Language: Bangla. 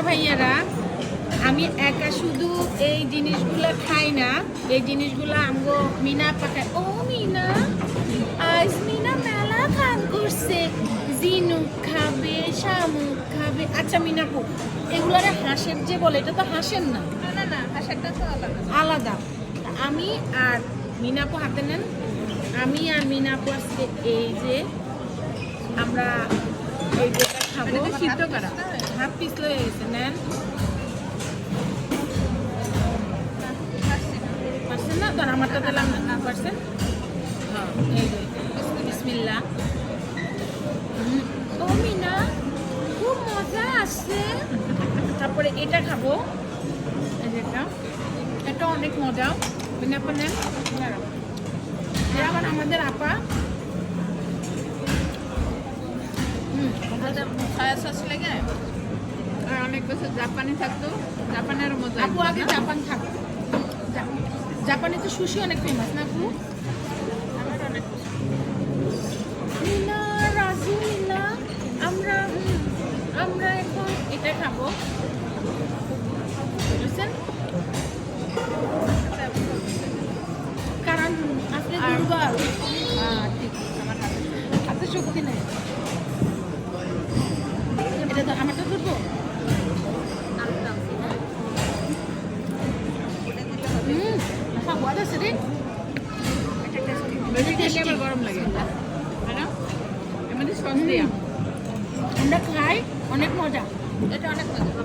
ভাইয়ারা, আমি একা শুধু এই জিনিসগুলো খাই না, এই জিনিসগুলো আমগো মিনা পাকায়। ও মিনা, আজ মিনা মেলা খান করছে, জিনুক খাবে, শামুক খাবে। আচ্ছা মিনাপু, এগুলারে হাঁসের যে বলে, এটা তো হাঁসের না। না না না, হাঁসেরটা তো আলাদা। আলাদা। আমি আর মিনাপু হাতে নেন, আমি আর মিনাপু আজকে এই যে আমরা এই যেটা খাবো, এটা কি সিদ্ধ করা? হাফ পিস লয়ে গেছে, নেন। পারছেন না? ধর আমারটা দিলাম না, পারছেন? হ্যাঁ, এই যে বিসমিল্লাহ। ও মিনা, খুব মজা আসছে। তারপরে এটা খাবো, এই যে এটা অনেক মজা। মিনাপা নেন। আবার আমাদের আপা সয়া সস লেগে আর অনেক বছর জাপানি থাকতো, জাপানের মতো। আপু আগে জাপান থাকতো, জাপানে তো সুশি অনেক ফেমাস না আপু? আমার অনেক মিনা, রাজু, মিনা, আমরা আমরা এখন এটা খাবো, বুঝছেন? কারণ আপনি দুর্বল। ঠিক, আমার হাতে হাতে শক্তি নেই। এটা তো আমারটা ধরবো। আছে রে, বেশি খেলে আবার গরম লাগে, তাই না? এর মধ্যে সস দিয়া আমরা খাই, অনেক মজা। এটা অনেক মজা।